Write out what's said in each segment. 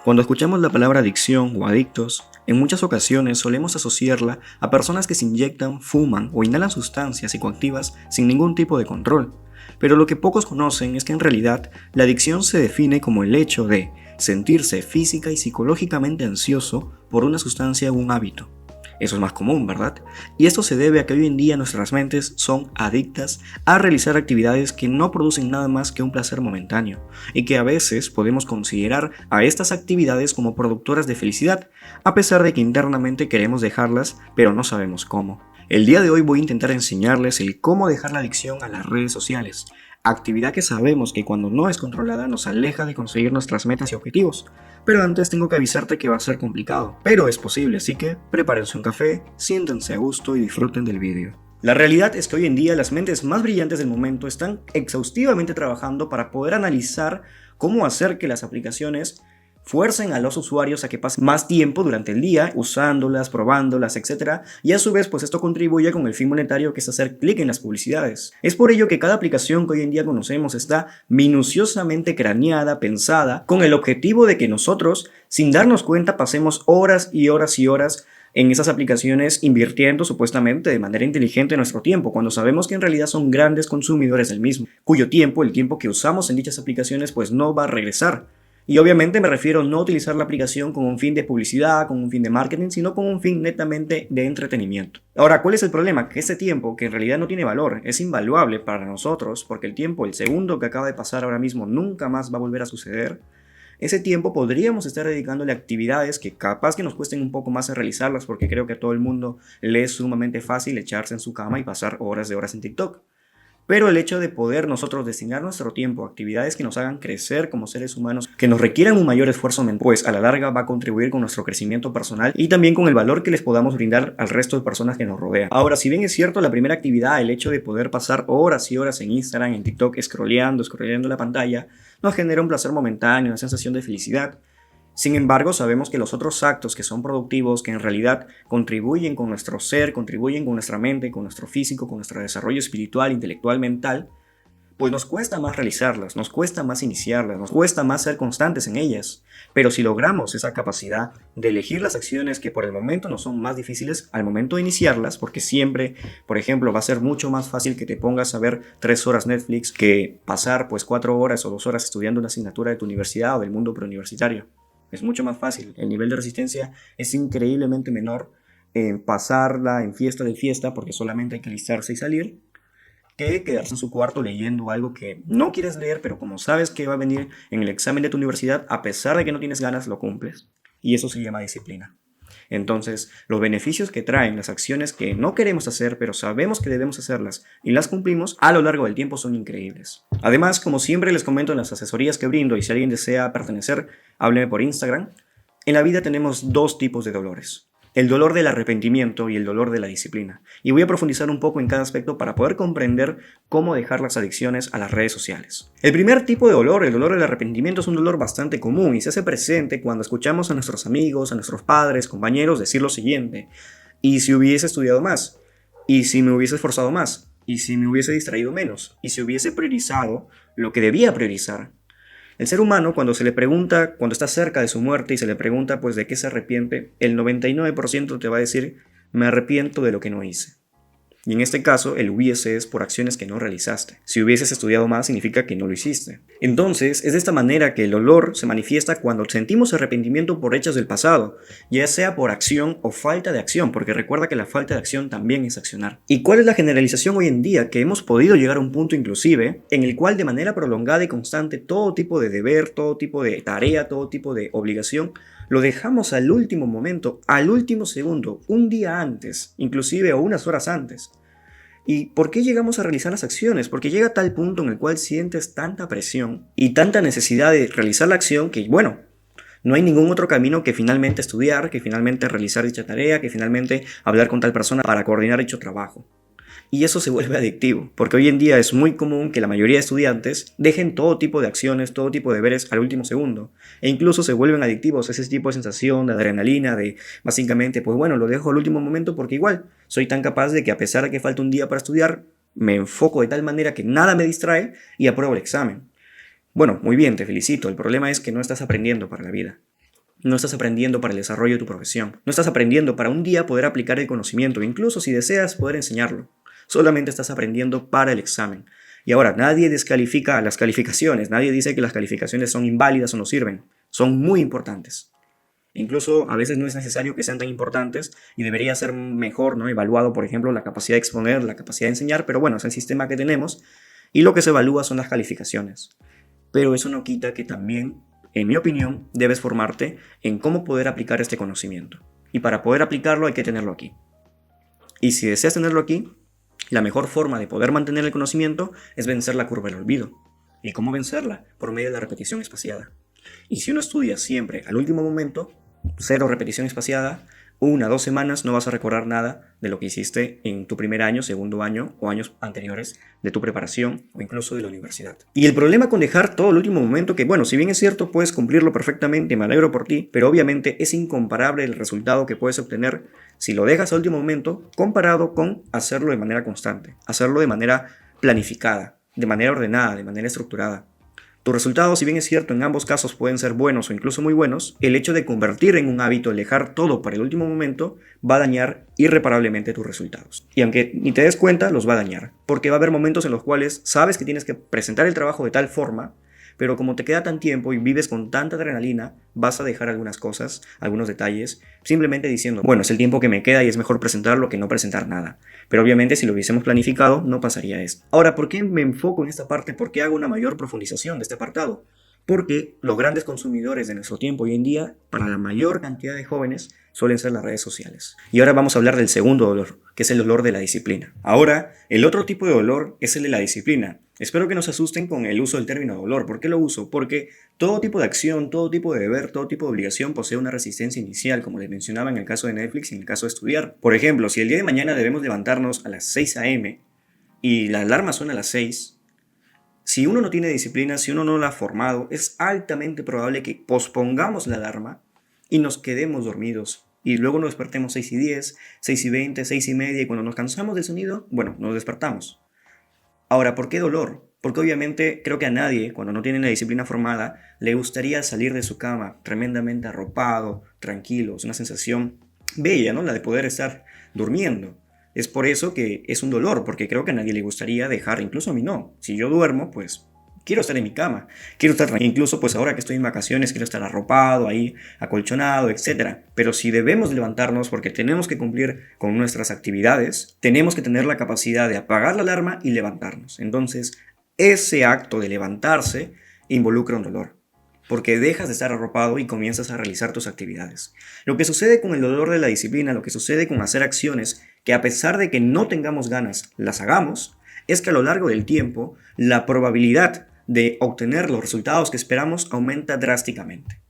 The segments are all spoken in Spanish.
Cuando escuchamos la palabra adicción o adictos, en muchas ocasiones solemos asociarla a personas que se inyectan, fuman o inhalan sustancias psicoactivas sin ningún tipo de control. Pero lo que pocos conocen es que en realidad la adicción se define como el hecho de sentirse física y psicológicamente ansioso por una sustancia o un hábito. Eso es más común, ¿verdad? Y esto se debe a que hoy en día nuestras mentes son adictas a realizar actividades que no producen nada más que un placer momentáneo, y que a veces podemos considerar a estas actividades como productoras de felicidad, a pesar de que internamente queremos dejarlas, pero no sabemos cómo. El día de hoy voy a intentar enseñarles el cómo dejar la adicción a las redes sociales, actividad que sabemos que cuando no es controlada nos aleja de conseguir nuestras metas y objetivos. Pero antes tengo que avisarte que va a ser complicado, pero es posible, así que prepárense un café, siéntense a gusto y disfruten del vídeo. La realidad es que hoy en día las mentes más brillantes del momento están exhaustivamente trabajando para poder analizar cómo hacer que las aplicaciones fuercen a los usuarios a que pasen más tiempo durante el día usándolas, probándolas, etc. Y a su vez, pues esto contribuye con el fin monetario que es hacer clic en las publicidades. Es por ello que cada aplicación que hoy en día conocemos está minuciosamente craneada, pensada, con el objetivo de que nosotros, sin darnos cuenta, pasemos horas y horas y horas en esas aplicaciones invirtiendo supuestamente de manera inteligente nuestro tiempo, cuando sabemos que en realidad son grandes consumidores del mismo, cuyo tiempo, el tiempo que usamos en dichas aplicaciones, pues no va a regresar. Y obviamente me refiero a no utilizar la aplicación con un fin de publicidad, con un fin de marketing, sino con un fin netamente de entretenimiento. Ahora, ¿cuál es el problema? Que ese tiempo, que en realidad no tiene valor, es invaluable para nosotros, porque el tiempo, el segundo que acaba de pasar ahora mismo, nunca más va a volver a suceder. Ese tiempo podríamos estar dedicándole a actividades que capaz que nos cuesten un poco más a realizarlas, porque creo que a todo el mundo le es sumamente fácil echarse en su cama y pasar horas de horas en TikTok. Pero el hecho de poder nosotros destinar nuestro tiempo a actividades que nos hagan crecer como seres humanos, que nos requieran un mayor esfuerzo mental, pues a la larga va a contribuir con nuestro crecimiento personal y también con el valor que les podamos brindar al resto de personas que nos rodean. Ahora, si bien es cierto la primera actividad, el hecho de poder pasar horas y horas en Instagram, en TikTok, scrolleando la pantalla, nos genera un placer momentáneo, una sensación de felicidad. Sin embargo, sabemos que los otros actos que son productivos, que en realidad contribuyen con nuestro ser, contribuyen con nuestra mente, con nuestro físico, con nuestro desarrollo espiritual, intelectual, mental, pues nos cuesta más realizarlas, nos cuesta más iniciarlas, nos cuesta más ser constantes en ellas. Pero si logramos esa capacidad de elegir las acciones que por el momento nos son más difíciles al momento de iniciarlas, porque siempre, por ejemplo, va a ser mucho más fácil que te pongas a ver 3 horas Netflix que pasar pues 4 horas o 2 horas estudiando una asignatura de tu universidad o del mundo preuniversitario. Es mucho más fácil, el nivel de resistencia es increíblemente menor en pasarla en fiesta de fiesta, porque solamente hay que alistarse y salir, que quedarse en su cuarto leyendo algo que no quieres leer, pero como sabes que va a venir en el examen de tu universidad, a pesar de que no tienes ganas, lo cumples. Y eso se llama disciplina. Entonces, los beneficios que traen las acciones que no queremos hacer, pero sabemos que debemos hacerlas y las cumplimos, a lo largo del tiempo son increíbles. Además, como siempre les comento en las asesorías que brindo, y si alguien desea pertenecer, hábleme por Instagram, en la vida tenemos 2 tipos de dolores. El dolor del arrepentimiento y el dolor de la disciplina. Y voy a profundizar un poco en cada aspecto para poder comprender cómo dejar las adicciones a las redes sociales. El primer tipo de dolor, el dolor del arrepentimiento, es un dolor bastante común y se hace presente cuando escuchamos a nuestros amigos, a nuestros padres, compañeros decir lo siguiente: ¿y si hubiese estudiado más? ¿Y si me hubiese esforzado más? ¿Y si me hubiese distraído menos? ¿Y si hubiese priorizado lo que debía priorizar? El ser humano, cuando se le pregunta, cuando está cerca de su muerte y se le pregunta pues de qué se arrepiente, el 99% te va a decir: me arrepiento de lo que no hice. Y en este caso, el hubiese es por acciones que no realizaste. Si hubieses estudiado más, significa que no lo hiciste. Entonces, es de esta manera que el dolor se manifiesta cuando sentimos arrepentimiento por hechos del pasado, ya sea por acción o falta de acción, porque recuerda que la falta de acción también es accionar. ¿Y cuál es la generalización hoy en día? Que hemos podido llegar a un punto inclusive en el cual de manera prolongada y constante todo tipo de deber, todo tipo de tarea, todo tipo de obligación, lo dejamos al último momento, al último segundo, un día antes, inclusive o unas horas antes. ¿Y por qué llegamos a realizar las acciones? Porque llega a tal punto en el cual sientes tanta presión y tanta necesidad de realizar la acción que, bueno, no hay ningún otro camino que finalmente estudiar, que finalmente realizar dicha tarea, que finalmente hablar con tal persona para coordinar dicho trabajo. Y eso se vuelve adictivo, porque hoy en día es muy común que la mayoría de estudiantes dejen todo tipo de acciones, todo tipo de deberes al último segundo. E incluso se vuelven adictivos a ese tipo de sensación, de adrenalina, de básicamente, pues bueno, lo dejo al último momento porque igual soy tan capaz de que a pesar de que falta un día para estudiar, me enfoco de tal manera que nada me distrae y apruebo el examen. Bueno, muy bien, te felicito. El problema es que no estás aprendiendo para la vida. No estás aprendiendo para el desarrollo de tu profesión. No estás aprendiendo para un día poder aplicar el conocimiento, incluso si deseas poder enseñarlo. Solamente estás aprendiendo para el examen. Y ahora, nadie descalifica las calificaciones. Nadie dice que las calificaciones son inválidas o no sirven. Son muy importantes. Incluso a veces no es necesario que sean tan importantes y debería ser mejor, ¿no? Evaluado, por ejemplo, la capacidad de exponer, la capacidad de enseñar, pero bueno, es el sistema que tenemos y lo que se evalúa son las calificaciones. Pero eso no quita que también, en mi opinión, debes formarte en cómo poder aplicar este conocimiento. Y para poder aplicarlo hay que tenerlo aquí. Y si deseas tenerlo aquí, la mejor forma de poder mantener el conocimiento es vencer la curva del olvido. ¿Y cómo vencerla? Por medio de la repetición espaciada. Y si uno estudia siempre al último momento, 0 repetición espaciada, 1 o 2 semanas no vas a recordar nada de lo que hiciste en tu primer año, segundo año o años anteriores de tu preparación o incluso de la universidad. Y el problema con dejar todo al último momento, que bueno, si bien es cierto puedes cumplirlo perfectamente, me alegro por ti, pero obviamente es incomparable el resultado que puedes obtener si lo dejas al último momento comparado con hacerlo de manera constante, hacerlo de manera planificada, de manera ordenada, de manera estructurada. Tus resultados, si bien es cierto, en ambos casos pueden ser buenos o incluso muy buenos, el hecho de convertir en un hábito el dejar todo para el último momento va a dañar irreparablemente tus resultados. Y aunque ni te des cuenta, los va a dañar, porque va a haber momentos en los cuales sabes que tienes que presentar el trabajo de tal forma, pero como te queda tan tiempo y vives con tanta adrenalina, vas a dejar algunas cosas, algunos detalles, simplemente diciendo, bueno, es el tiempo que me queda y es mejor presentarlo que no presentar nada. Pero obviamente si lo hubiésemos planificado, no pasaría esto. Ahora, ¿por qué me enfoco en esta parte? ¿Por qué hago una mayor profundización de este apartado? Porque los grandes consumidores de nuestro tiempo hoy en día, para la mayor cantidad de jóvenes, suelen ser las redes sociales. Y ahora vamos a hablar del segundo dolor, que es el dolor de la disciplina. Ahora, el otro tipo de dolor es el de la disciplina. Espero que no se asusten con el uso del término dolor. ¿Por qué lo uso? Porque todo tipo de acción, todo tipo de deber, todo tipo de obligación posee una resistencia inicial, como les mencionaba en el caso de Netflix y en el caso de estudiar. Por ejemplo, si el día de mañana debemos levantarnos a las 6 a.m. y la alarma suena a las 6, si uno no tiene disciplina, si uno no la ha formado, es altamente probable que pospongamos la alarma y nos quedemos dormidos. Y luego nos despertemos 6:10, 6:20, 6:30 y cuando nos cansamos del sonido, bueno, nos despertamos. Ahora, ¿por qué dolor? Porque obviamente creo que a nadie, cuando no tiene la disciplina formada, le gustaría salir de su cama tremendamente arropado, tranquilo. Es una sensación bella, ¿no? La de poder estar durmiendo. Es por eso que es un dolor, porque creo que a nadie le gustaría dejar, incluso a mí no. Si yo duermo, pues quiero estar en mi cama, quiero estar tranquilo. Incluso pues ahora que estoy en vacaciones quiero estar arropado ahí, acolchonado, etc. Pero si debemos levantarnos porque tenemos que cumplir con nuestras actividades, tenemos que tener la capacidad de apagar la alarma y levantarnos. Entonces, ese acto de levantarse involucra un dolor, porque dejas de estar arropado y comienzas a realizar tus actividades. Lo que sucede con el dolor de la disciplina, lo que sucede con hacer acciones que a pesar de que no tengamos ganas, las hagamos, es que a lo largo del tiempo la probabilidad de obtener los resultados que esperamos aumenta drásticamente.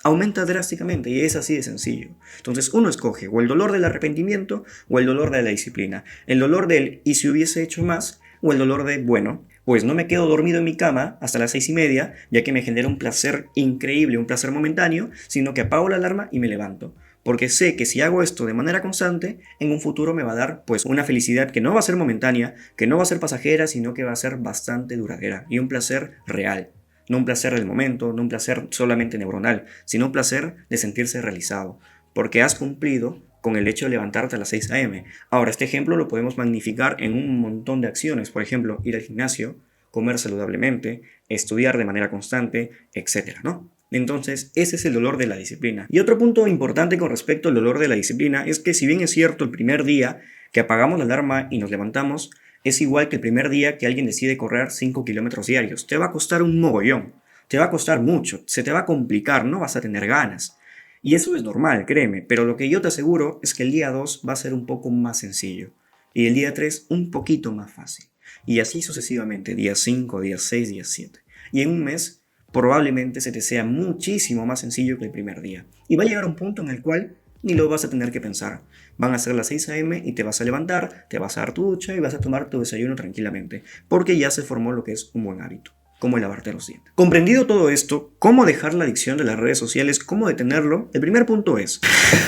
Aumenta drásticamente y es así de sencillo. Entonces uno escoge o el dolor del arrepentimiento o el dolor de la disciplina. El dolor del ¿y si hubiese hecho más? O el dolor de, bueno, pues no me quedo dormido en mi cama hasta las 6:30, ya que me genera un placer increíble, un placer momentáneo, sino que apago la alarma y me levanto. Porque sé que si hago esto de manera constante, en un futuro me va a dar pues una felicidad que no va a ser momentánea, que no va a ser pasajera, sino que va a ser bastante duradera y un placer real. No un placer del momento, no un placer solamente neuronal, sino un placer de sentirse realizado, porque has cumplido con el hecho de levantarte a las 6 a.m. Ahora, este ejemplo lo podemos magnificar en un montón de acciones, por ejemplo, ir al gimnasio, comer saludablemente, estudiar de manera constante, etc., ¿no? Entonces, ese es el dolor de la disciplina. Y otro punto importante con respecto al dolor de la disciplina es que si bien es cierto el primer día que apagamos la alarma y nos levantamos, es igual que el primer día que alguien decide correr 5 kilómetros diarios. Te va a costar un mogollón, te va a costar mucho, se te va a complicar, no vas a tener ganas. Y eso es normal, créeme, pero lo que yo te aseguro es que el día 2 va a ser un poco más sencillo y el día 3 un poquito más fácil. Y así sucesivamente, día 5, día 6, día 7. Y en un mes probablemente se te sea muchísimo más sencillo que el primer día. Y va a llegar un punto en el cual ni lo vas a tener que pensar. Van a ser las 6 a.m. y te vas a levantar, te vas a dar tu ducha y vas a tomar tu desayuno tranquilamente, porque ya se formó lo que es un buen hábito, como el lavarte los dientes. Comprendido todo esto, ¿cómo dejar la adicción de las redes sociales? ¿Cómo detenerlo? El primer punto es,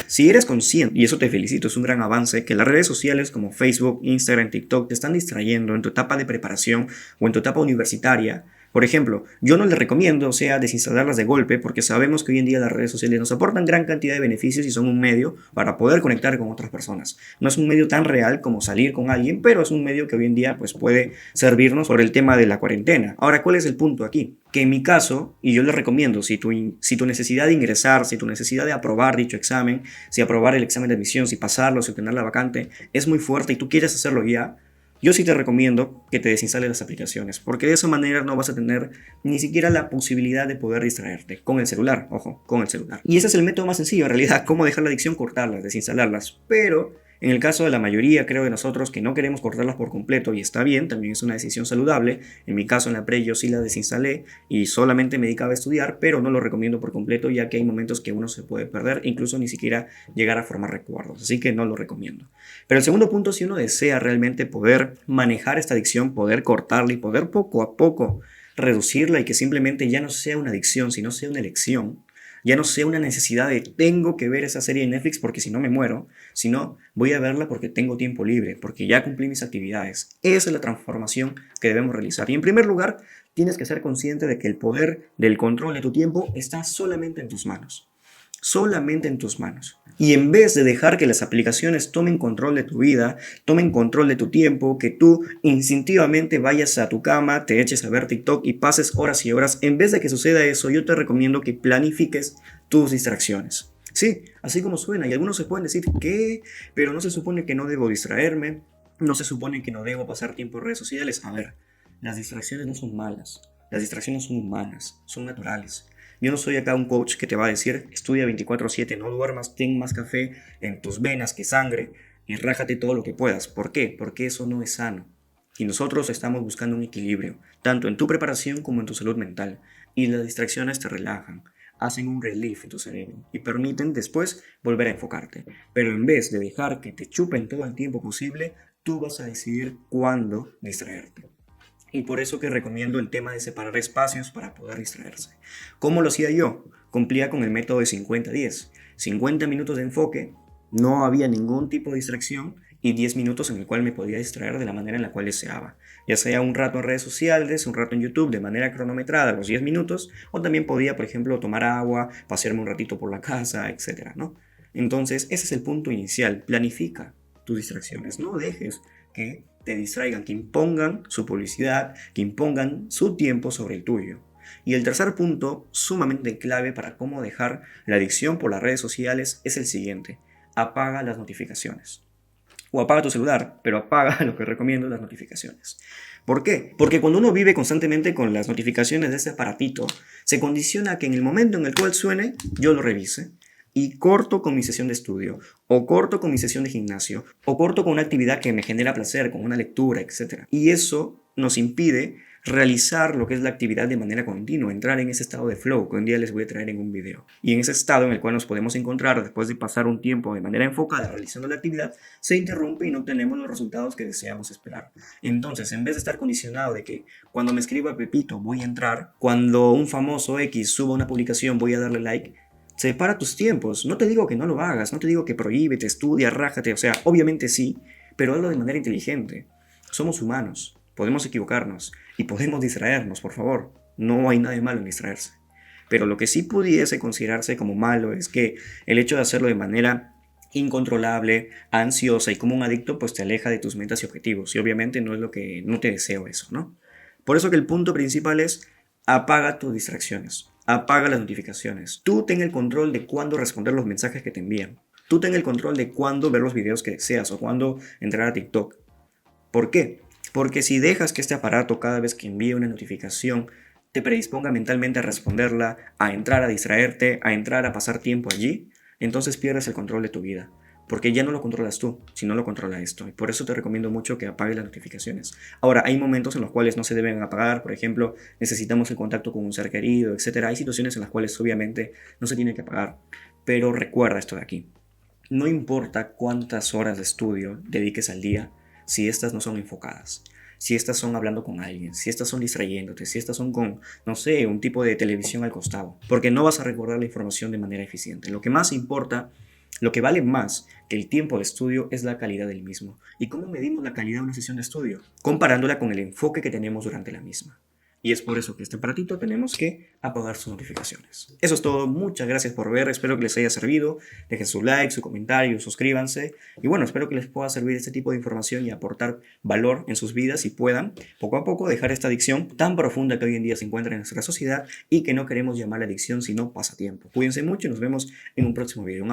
si eres consciente, y eso te felicito, es un gran avance, que las redes sociales como Facebook, Instagram, TikTok te están distrayendo en tu etapa de preparación o en tu etapa universitaria, Por ejemplo, yo no le recomiendo, o sea, desinstalarlas de golpe porque sabemos que hoy en día las redes sociales nos aportan gran cantidad de beneficios y son un medio para poder conectar con otras personas. No es un medio tan real como salir con alguien, pero es un medio que hoy en día pues, puede servirnos por el tema de la cuarentena. Ahora, ¿cuál es el punto aquí? Que en mi caso, y yo le recomiendo, si tu necesidad de ingresar, si tu necesidad de aprobar dicho examen, si aprobar el examen de admisión, si pasarlo, si obtener la vacante, es muy fuerte y tú quieres hacerlo ya, yo sí te recomiendo que te desinstales las aplicaciones, porque de esa manera no vas a tener ni siquiera la posibilidad de poder distraerte con el celular, ojo, con el celular. Y ese es el método más sencillo, en realidad, cómo dejar la adicción, cortarlas, desinstalarlas. Pero en el caso de la mayoría, creo, de nosotros que no queremos cortarlas por completo, y está bien, también es una decisión saludable. En mi caso, en la pre, yo sí la desinstalé y solamente me dedicaba a estudiar, pero no lo recomiendo por completo, ya que hay momentos que uno se puede perder, incluso ni siquiera llegar a formar recuerdos, así que no lo recomiendo. Pero el segundo punto, si uno desea realmente poder manejar esta adicción, poder cortarla y poder poco a poco reducirla y que simplemente ya no sea una adicción, sino sea una elección, ya no sea una necesidad de tengo que ver esa serie de Netflix porque si no me muero, sino voy a verla porque tengo tiempo libre, porque ya cumplí mis actividades. Esa es la transformación que debemos realizar. Y en primer lugar, tienes que ser consciente de que el poder del control de tu tiempo está solamente en tus manos. Solamente en tus manos. Y en vez de dejar que las aplicaciones tomen control de tu vida, tomen control de tu tiempo, que tú instintivamente vayas a tu cama, te eches a ver TikTok y pases horas y horas, en vez de que suceda eso, yo te recomiendo que planifiques tus distracciones. Sí, así como suena, y algunos se pueden decir, ¿qué? Pero no se supone que no debo distraerme, no se supone que no debo pasar tiempo en redes sociales. A ver, las distracciones no son malas, las distracciones son humanas, son naturales. Yo no soy acá un coach que te va a decir, estudia 24/7, no duermas, ten más café en tus venas que sangre y rájate todo lo que puedas. ¿Por qué? Porque eso no es sano. Y nosotros estamos buscando un equilibrio, tanto en tu preparación como en tu salud mental. Y las distracciones te relajan, hacen un relief en tu cerebro y permiten después volver a enfocarte. Pero en vez de dejar que te chupen todo el tiempo posible, tú vas a decidir cuándo distraerte. Y por eso que recomiendo el tema de separar espacios para poder distraerse. ¿Cómo lo hacía yo? Cumplía con el método de 50-10. 50 minutos de enfoque, no había ningún tipo de distracción y 10 minutos en el cual me podía distraer de la manera en la cual deseaba. Ya sea un rato en redes sociales, un rato en YouTube de manera cronometrada, los 10 minutos, o también podía, por ejemplo, tomar agua, pasearme un ratito por la casa, etc., ¿no? Entonces, ese es el punto inicial. Planifica tus distracciones. No dejes que te distraigan, que impongan su publicidad, que impongan su tiempo sobre el tuyo. Y el tercer punto, sumamente clave para cómo dejar la adicción por las redes sociales, es el siguiente. Apaga las notificaciones. O apaga tu celular, pero apaga, lo que recomiendo, las notificaciones. ¿Por qué? Porque cuando uno vive constantemente con las notificaciones de ese aparatito, se condiciona a que en el momento en el cual suene, yo lo revise. Y corto con mi sesión de estudio, o corto con mi sesión de gimnasio, o corto con una actividad que me genera placer, con una lectura, etc. Y eso nos impide realizar lo que es la actividad de manera continua, entrar en ese estado de flow que un día les voy a traer en un video. Y en ese estado en el cual nos podemos encontrar después de pasar un tiempo de manera enfocada realizando la actividad, se interrumpe y no tenemos los resultados que deseamos esperar. Entonces, en vez de estar condicionado de que cuando me escriba Pepito voy a entrar, cuando un famoso X suba una publicación voy a darle like, separa tus tiempos. No te digo que no lo hagas, no te digo que prohíbete, estudia, rájate, o sea, obviamente sí, pero hazlo de manera inteligente. Somos humanos, podemos equivocarnos y podemos distraernos, por favor. No hay nada de malo en distraerse. Pero lo que sí pudiese considerarse como malo es que el hecho de hacerlo de manera incontrolable, ansiosa y como un adicto, pues te aleja de tus metas y objetivos. Y obviamente no es lo que, no te deseo eso, ¿no? Por eso que el punto principal es apaga tus distracciones. Apaga las notificaciones. Tú ten el control de cuándo responder los mensajes que te envían. Tú ten el control de cuándo ver los videos que deseas o cuándo entrar a TikTok. ¿Por qué? Porque si dejas que este aparato cada vez que envíe una notificación te predisponga mentalmente a responderla, a entrar a distraerte, a entrar a pasar tiempo allí, entonces pierdes el control de tu vida. Porque ya no lo controlas tú, sino lo controla esto. Y por eso te recomiendo mucho que apagues las notificaciones. Ahora, hay momentos en los cuales no se deben apagar. Por ejemplo, necesitamos el contacto con un ser querido, etc. Hay situaciones en las cuales obviamente no se tiene que apagar. Pero recuerda esto de aquí. No importa cuántas horas de estudio dediques al día, si estas no son enfocadas. Si estas son hablando con alguien, si estas son distrayéndote, si estas son con, no sé, un tipo de televisión al costado. Porque no vas a recordar la información de manera eficiente. Lo que más importa, lo que vale más que el tiempo de estudio es la calidad del mismo. ¿Y cómo medimos la calidad de una sesión de estudio? Comparándola con el enfoque que tenemos durante la misma. Y es por eso que este aparatito tenemos que apagar sus notificaciones. Eso es todo, muchas gracias por ver, espero que les haya servido. Dejen su like, su comentario, suscríbanse. Y bueno, espero que les pueda servir este tipo de información y aportar valor en sus vidas y puedan poco a poco dejar esta adicción tan profunda que hoy en día se encuentra en nuestra sociedad y que no queremos llamar adicción sino pasatiempo. Cuídense mucho y nos vemos en un próximo video.